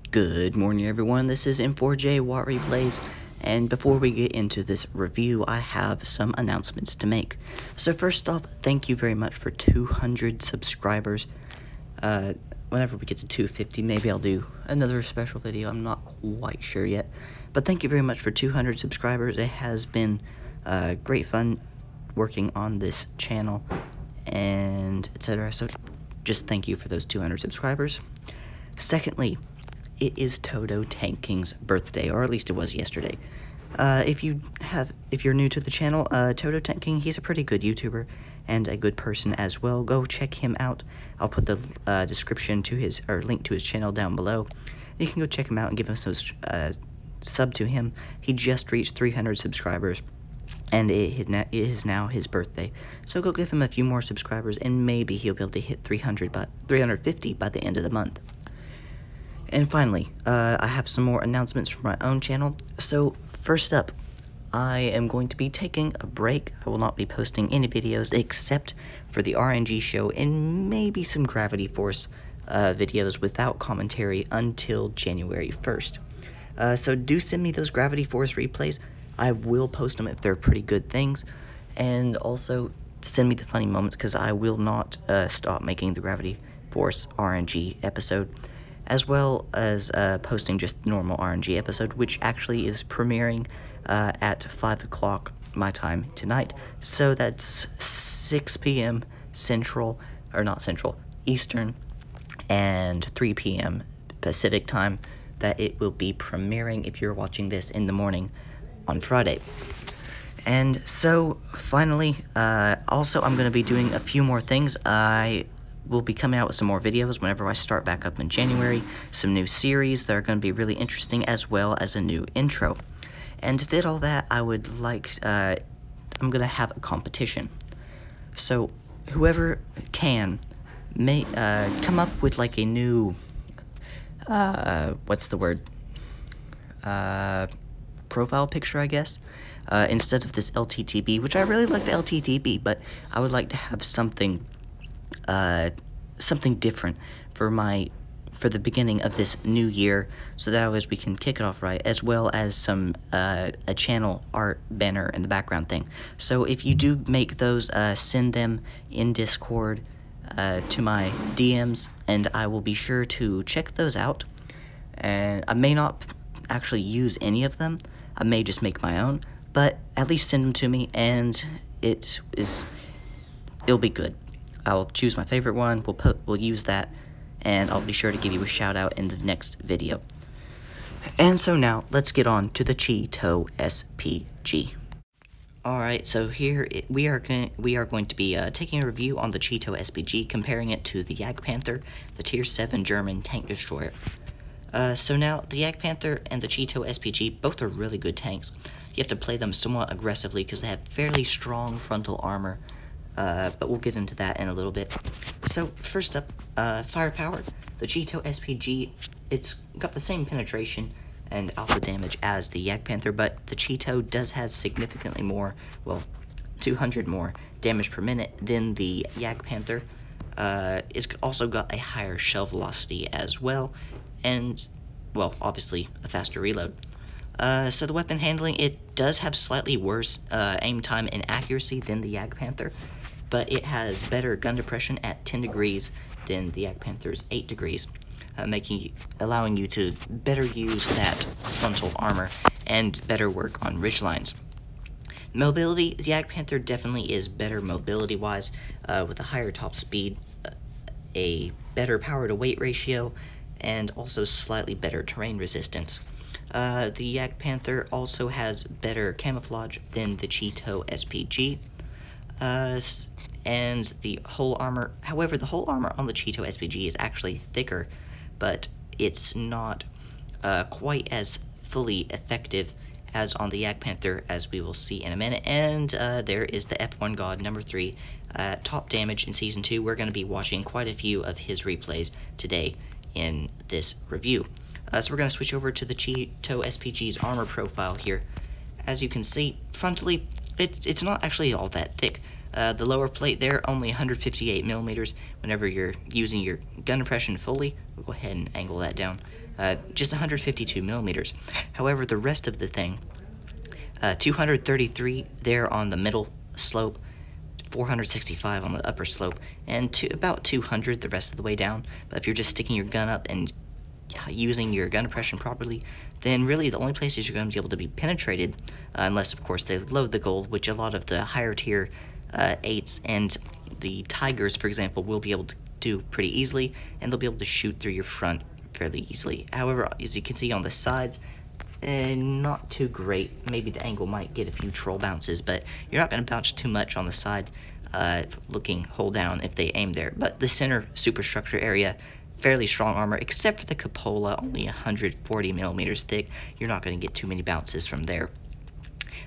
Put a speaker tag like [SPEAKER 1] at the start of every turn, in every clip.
[SPEAKER 1] Good morning, everyone. This is M4J Watt Replays, and before we get into this review, I have some announcements to make. So first off, thank you very much for 200 subscribers. Whenever we get to 250, maybe I'll do another special video. I'm not quite sure yet, but thank you very much for 200 subscribers. It has been great fun working on this channel and etc. So just thank you for those 200 subscribers. Secondly, it is Toto Tank King's birthday, or at least it was yesterday. If you're new to the channel, Toto Tank King, he's a pretty good YouTuber and a good person as well. Go check him out. I'll put the description to his link to his channel down below. You can go check him out and give us a sub to him. He just reached 300 subscribers, and it is now his birthday. So go give him a few more subscribers, and maybe he'll be able to hit 350 by the end of the month. And finally, I have some more announcements for my own channel. So first up, I am going to be taking a break. I will not be posting any videos except for the RNG show and maybe some Gravity Force videos without commentary until January 1st. So do send me those Gravity Force replays. I will post them if they're pretty good things. And also send me the funny moments, because I will not stop making the Gravity Force RNG episode, as well as posting just normal RNG episode, which actually is premiering at 5 o'clock my time tonight. So that's 6 p.m. Central, or not Central, Eastern, and 3 p.m. Pacific time that it will be premiering if you're watching this in the morning on Friday. And so, finally, also I'm going to be doing a few more things. We'll be coming out with some more videos whenever I start back up in January, some new series that are going to be really interesting, as well as a new intro. And to fit all that, I would like, I'm going to have a competition. So whoever can may come up with like a new, what's the word, profile picture, I guess, instead of this LTTB, which I really like the LTTB, but I would like to have something something different for the beginning of this new year, so that always we can kick it off right, as well as some a channel art banner in the background thing. So if you do make those, send them in Discord to my DMs, and I will be sure to check those out. And I may not actually use any of them. I may just make my own, but at least send them to me, and it'll be good. I'll choose my favorite one, we'll use that, and I'll be sure to give you a shout out in the next video. And so now, let's get on to the Cheeto SPG. Alright, so here we are going to be taking a review on the Cheeto SPG, comparing it to the Jadgpanther, the Tier 7 German tank destroyer. So now, the Jadgpanther and the Cheeto SPG, both are really good tanks. You have to play them somewhat aggressively because they have fairly strong frontal armor. But we'll get into that in a little bit. So, first up, firepower. The Cheeto SPG, it's got the same penetration and alpha damage as the Jadgpanther, but the Cheeto does have significantly more, well, 200 more damage per minute than the Jadgpanther. It's also got a higher shell velocity as well, and, well, obviously, a faster reload. So the weapon handling, it does have slightly worse aim time and accuracy than the Jadgpanther, but it has better gun depression at 10 degrees than the Jadgpanther's 8 degrees, allowing you to better use that frontal armor and better work on ridgelines. Mobility, the Jadgpanther definitely is better mobility-wise, with a higher top speed, a better power-to-weight ratio, and also slightly better terrain resistance. The Jadgpanther also has better camouflage than the Cheeto SPG, and the hull armor, however, the hull armor on the Cheeto SPG is actually thicker, but it's not quite as fully effective as on the Jadgpanther, as we will see in a minute. And there is the F1 God number 3, top damage in Season 2. We're going to be watching quite a few of his replays today in this review. So we're going to switch over to the Cheeto SPG's armor profile here. As you can see, frontally, it's not actually all that thick. The lower plate there, only 158 millimeters. Whenever you're using your gun impression fully, we'll go ahead and angle that down. Just 152 millimeters. However, the rest of the thing, 233 there on the middle slope, 465 on the upper slope, and about 200 the rest of the way down. But if you're just sticking your gun up and using your gun impression properly, then really the only places you're going to be able to be penetrated, unless of course they load the gold, which a lot of the higher tier 8s and the Tigers, for example, will be able to do pretty easily, and they'll be able to shoot through your front fairly easily. However, as you can see on the sides, not too great. Maybe the angle might get a few troll bounces, but you're not going to bounce too much on the side looking hold down if they aim there. But the center superstructure area, fairly strong armor, except for the cupola, only 140 millimeters thick. You're not going to get too many bounces from there.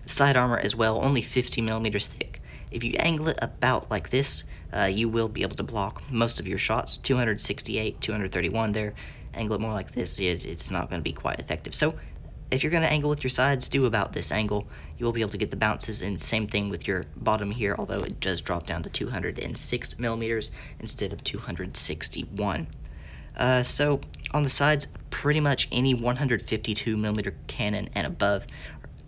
[SPEAKER 1] The side armor as well, only 50 millimeters thick. If you angle it about like this, you will be able to block most of your shots. 268, 231 there. Angle it more like this, it's not going to be quite effective. So if you're going to angle with your sides, do about this angle. You will be able to get the bounces, and same thing with your bottom here, although it does drop down to 206 millimeters instead of 261. So on the sides, pretty much any 152 millimeter cannon and above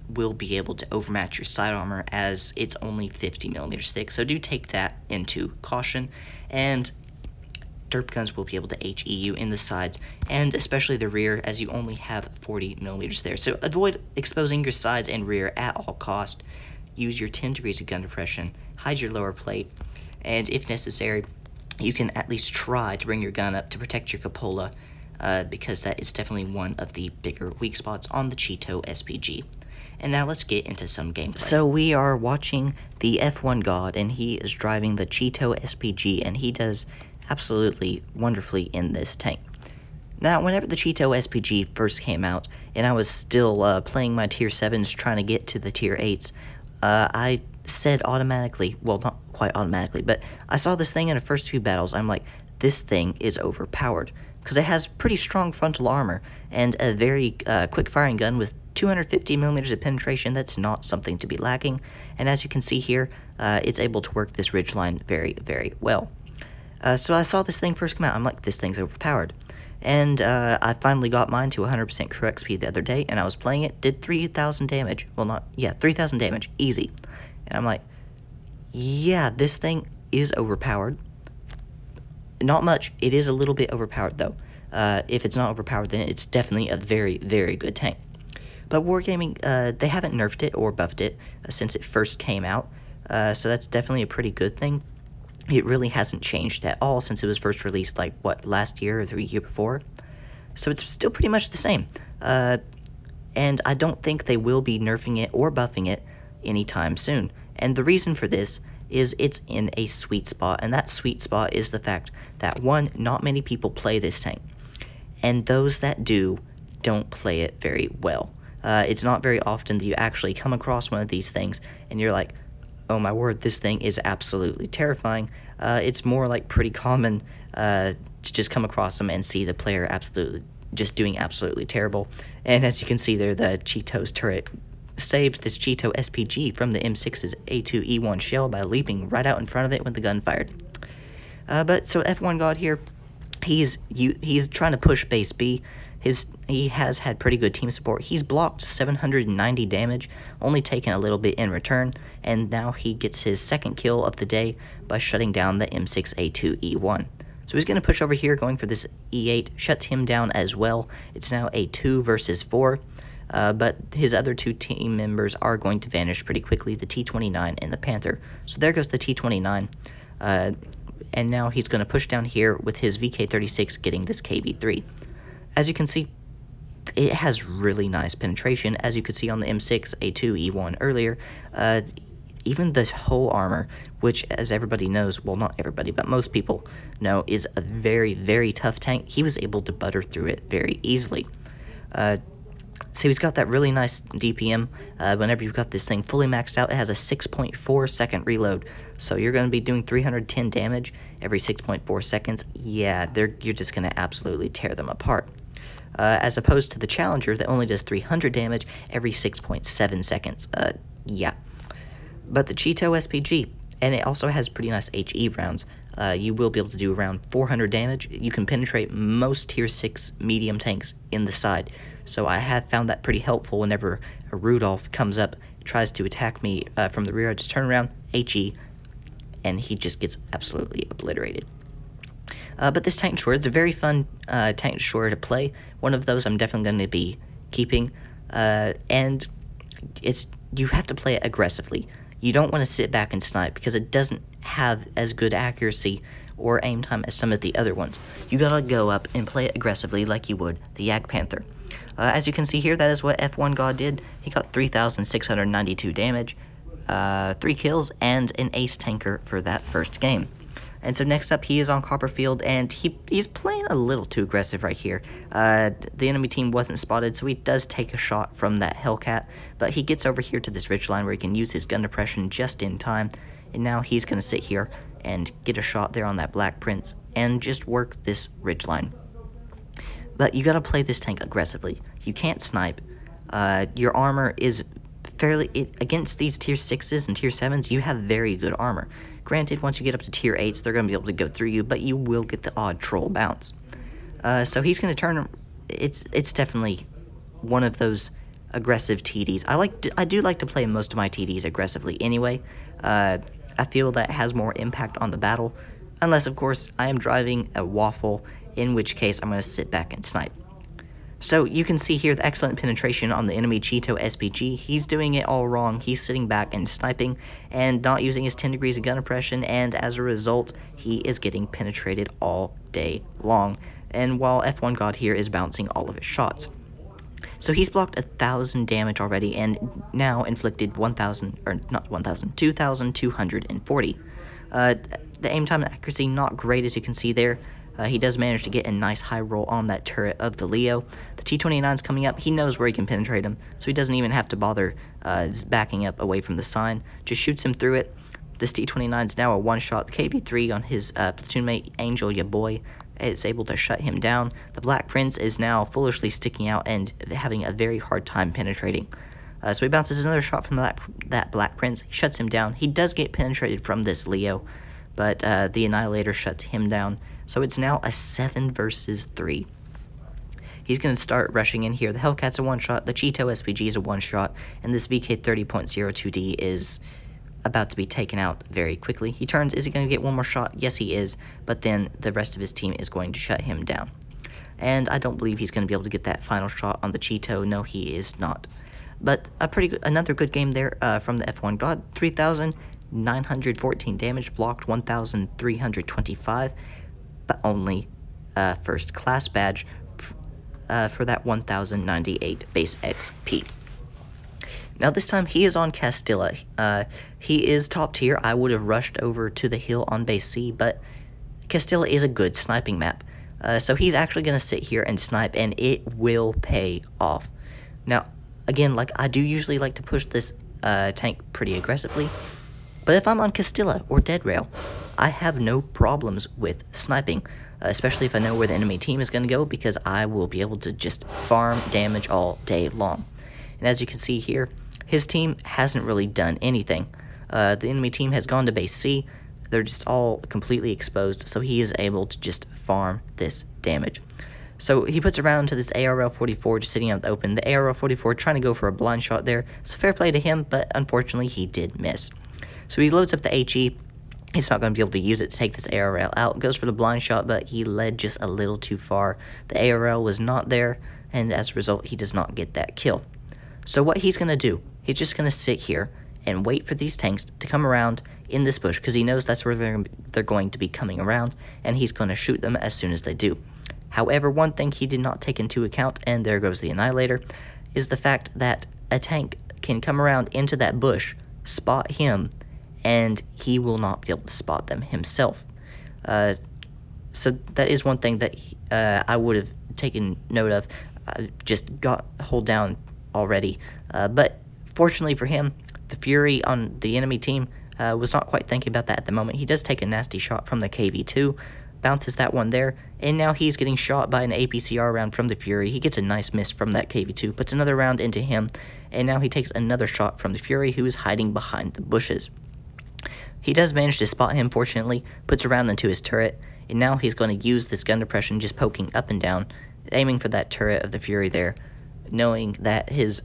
[SPEAKER 1] will be able to overmatch your side armor, as it's only 50 millimeters thick. So do take that into caution, and derp guns will be able to HE you in the sides, and especially the rear, as you only have 40 millimeters there. So avoid exposing your sides and rear at all cost. Use your 10 degrees of gun depression, hide your lower plate, and if necessary, you can at least try to bring your gun up to protect your cupola, because that is definitely one of the bigger weak spots on the Cheeto SPG. And now let's get into some gameplay. So we are watching the F1 God, and he is driving the Cheeto SPG, and he does absolutely wonderfully in this tank. Now, whenever the Cheeto SPG first came out, and I was still playing my tier 7s trying to get to the tier 8s, I said automatically, well, not quite automatically, but I saw this thing in the first few battles. I'm like, this thing is overpowered, because it has pretty strong frontal armor and a very quick firing gun with 250 millimeters of penetration. That's not something to be lacking, and as you can see here, it's able to work this ridgeline very, very well. So I saw this thing first come out. I'm like, this thing's overpowered. And I finally got mine to 100% correct speed the other day, and I was playing it, did 3,000 damage. Well, 3,000 damage, easy. And I'm like, yeah, this thing is overpowered. Not much. It is a little bit overpowered, though. If it's not overpowered, then it's definitely a very, very good tank. But Wargaming, they haven't nerfed it or buffed it since it first came out, so that's definitely a pretty good thing. It really hasn't changed at all since it was first released, like, what, last year or the year before? So it's still pretty much the same. And I don't think they will be nerfing it or buffing it anytime soon. And the reason for this is it's in a sweet spot, and that sweet spot is the fact that, one, not many people play this tank, and those that do don't play it very well. It's not very often that you actually come across one of these things, and you're like, oh my word, this thing is absolutely terrifying. It's more like pretty common to just come across them and see the player just doing absolutely terrible. And as you can see there, the Cheeto's turret saved this Cheeto SPG from the M6's A2E1 shell by leaping right out in front of it when the gun fired. But so F1 God here, he's trying to push base B. He has had pretty good team support. He's blocked 790 damage, only taken a little bit in return, and now he gets his second kill of the day by shutting down the M6A2E1. So he's going to push over here, going for this E8, shuts him down as well. It's now a 2 versus 4, but his other two team members are going to vanish pretty quickly, the T-29 and the Panther. So there goes the T-29, and now he's going to push down here with his VK-36 getting this KV-3. As you can see, it has really nice penetration, as you could see on the M6A2E1 earlier. Even the whole armor, which, as everybody knows, well, not everybody, but most people know, is a very, very tough tank. He was able to butter through it very easily. So he's got that really nice DPM. Whenever you've got this thing fully maxed out, it has a 6.4 second reload. So you're going to be doing 310 damage every 6.4 seconds. Yeah, you're just going to absolutely tear them apart. As opposed to the Challenger that only does 300 damage every 6.7 seconds. Yeah. But the Cheeto SPG, and it also has pretty nice HE rounds. You will be able to do around 400 damage. You can penetrate most tier 6 medium tanks in the side. So I have found that pretty helpful whenever a Rudolph comes up, tries to attack me from the rear. I just turn around, HE, and he just gets absolutely obliterated. But this tank destroyer, it's a very fun tank destroyer to play. One of those I'm definitely going to be keeping. And you have to play it aggressively. You don't want to sit back and snipe because it doesn't have as good accuracy or aim time as some of the other ones. You gotta go up and play it aggressively like you would the Jadgpanther. As you can see here, that is what F1 God did. He got 3,692 damage, 3 kills, and an ace tanker for that first game. And so next up, he is on Copperfield, and he's playing a little too aggressive right here. The enemy team wasn't spotted, so he does take a shot from that Hellcat, but he gets over here to this ridgeline where he can use his gun depression just in time, and now he's going to sit here and get a shot there on that Black Prince and just work this ridgeline. But you got to play this tank aggressively. You can't snipe. Your armor is against these tier 6s and tier 7s, you have very good armor. Granted, once you get up to tier 8s, they're going to be able to go through you, but you will get the odd troll bounce. So he's going to turn. It's definitely one of those aggressive TDs. I do like to play most of my TDs aggressively anyway. I feel that has more impact on the battle, unless of course I am driving a waffle, in which case I'm going to sit back and snipe. So you can see here the excellent penetration on the enemy Cheeto SPG. He's doing it all wrong. He's sitting back and sniping and not using his 10 degrees of gun oppression, and as a result, he is getting penetrated all day long. And while F1 God here is bouncing all of his shots. So he's blocked 1,000 damage already and now inflicted 2,240. The aim time and accuracy not great, as you can see there. He does manage to get a nice high roll on that turret of the Leo. The T-29's coming up. He knows where he can penetrate him, so he doesn't even have to bother just backing up away from the sign. Just shoots him through it. This T-29's now a one-shot. The KV-3 on his platoon mate, Angel, ya boy, is able to shut him down. The Black Prince is now foolishly sticking out and having a very hard time penetrating. So he bounces another shot from that Black Prince. He shuts him down. He does get penetrated from this Leo, but the Annihilator shuts him down. So it's now a 7 versus 3. He's going to start rushing in here. The Hellcat's a one-shot, the Cheeto SPG is a one-shot, and this VK30.02D is about to be taken out very quickly. He turns, is he going to get one more shot? Yes, he is, but then the rest of his team is going to shut him down. And I don't believe he's going to be able to get that final shot on the Cheeto. No, he is not. But another good game there from the F1 God. 3,914 damage, blocked 1,325. But only first class badge for that 1098 base XP. Now this time he is on Castilla. He is top tier. I would have rushed over to the hill on base C, but Castilla is a good sniping map. So he's actually going to sit here and snipe, and it will pay off. Now, again, like I do usually like to push this tank pretty aggressively, but if I'm on Castilla or Dead Rail, I have no problems with sniping, especially if I know where the enemy team is going to go, because I will be able to just farm damage all day long. And as you can see here, his team hasn't really done anything. The enemy team has gone to base C. They're just all completely exposed, so he is able to just farm this damage. So he puts around to this ARL-44 just sitting out in the open. The ARL-44 trying to go for a blind shot there, so fair play to him, but unfortunately he did miss. So he loads up the HE. He's not going to be able to use it to take this ARL out. Goes for the blind shot, but he led just a little too far. The ARL was not there, and as a result, he does not get that kill. So what he's going to do, he's just going to sit here and wait for these tanks to come around in this bush, because he knows that's where they're going to be coming around, and he's going to shoot them as soon as they do. However, one thing he did not take into account, and there goes the Annihilator, is the fact that a tank can come around into that bush, spot him, and he will not be able to spot them himself. So that is one thing that I would have taken note of. Just got hold down already. But fortunately for him, the Fury on the enemy team was not quite thinking about that at the moment. He does take a nasty shot from the KV-2, bounces that one there, and now he's getting shot by an APCR round from the Fury. He gets a nice miss from that KV2, puts another round into him, and now he takes another shot from the Fury, who is hiding behind the bushes. He does manage to spot him, fortunately, puts a round into his turret, and now he's going to use this gun depression, just poking up and down, aiming for that turret of the Fury there, knowing that his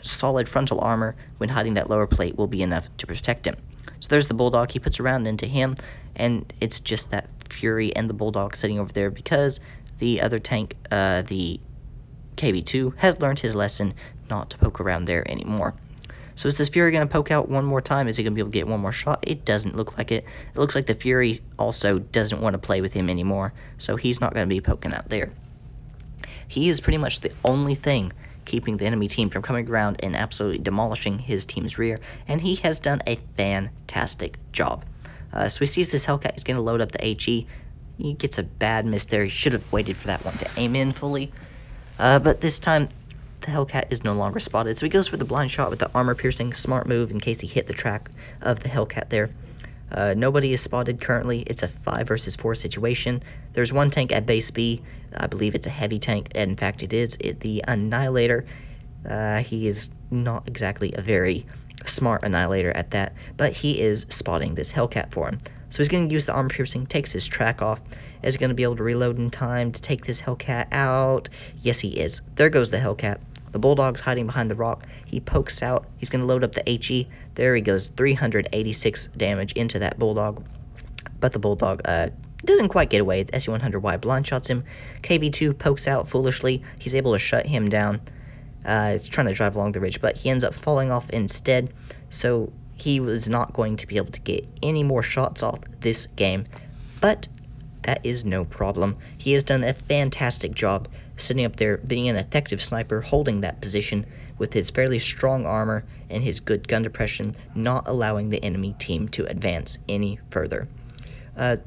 [SPEAKER 1] solid frontal armor when hiding that lower plate will be enough to protect him. So there's the Bulldog. He puts a round into him, and it's just that Fury and the Bulldog sitting over there because the other tank, the KV2, has learned his lesson not to poke around there anymore. So is this Fury going to poke out one more time? Is he going to be able to get one more shot? It doesn't look like it. It looks like the Fury also doesn't want to play with him anymore, so he's not going to be poking out there. He is pretty much the only thing keeping the enemy team from coming around and absolutely demolishing his team's rear, and he has done a fantastic job. So he sees this Hellcat. He's going to load up the HE. He gets a bad miss there. He should have waited for that one to aim in fully, but this time the Hellcat is no longer spotted, so he goes for the blind shot with the armor-piercing. Smart move in case he hit the track of the Hellcat there. Nobody is spotted currently. It's a 5 versus 4 situation. There's one tank at base B. I believe it's a heavy tank. In fact, it is. The Annihilator. He is not exactly a very smart Annihilator at that, but he is spotting this Hellcat for him. So he's going to use the armor piercing, takes his track off. Is going to be able to reload in time to take this Hellcat out. Yes, he is. There goes the Hellcat. The Bulldog's hiding behind the rock. He pokes out. He's going to load up the HE. There he goes. 386 damage into that Bulldog. But the Bulldog doesn't quite get away. The SU-100Y blind shots him. KV2 pokes out foolishly. He's able to shut him down. He's trying to drive along the ridge, but he ends up falling off instead. So he was not going to be able to get any more shots off this game. But that is no problem. He has done a fantastic job sitting up there, being an effective sniper, holding that position with his fairly strong armor and his good gun depression, not allowing the enemy team to advance any further. And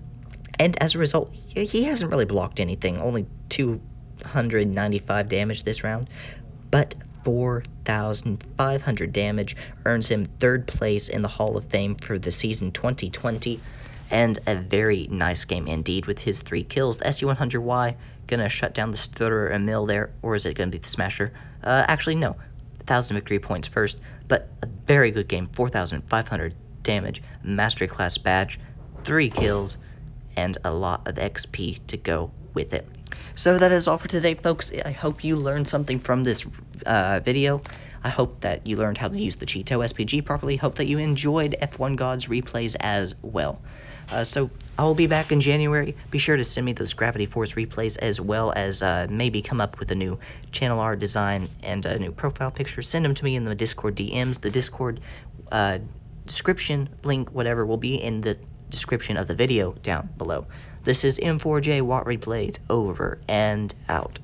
[SPEAKER 1] as a result, he hasn't really blocked anything, only 295 damage this round, but 4,500 damage earns him 3rd place in the Hall of Fame for the season 2020, and a very nice game indeed with his 3 kills. The SU-100Y gonna shut down the Stutterer and Mill there, or is it gonna be the Smasher? Actually, no. 1,000 victory points first, but a very good game. 4,500 damage, Mastery Class badge, 3 kills, and a lot of XP to go with it. So that is all for today, folks. I hope you learned something from this video. I hope that you learned how to use the Cheeto SPG properly. Hope that you enjoyed F1 Gods replays as well. So I will be back in January. Be sure to send me those Gravity Force replays, as well as maybe come up with a new channel art design and a new profile picture. Send them to me in the Discord DMs. The Discord description link, whatever, will be in the description of the video down below. This is M4J Watt Replays, over and out.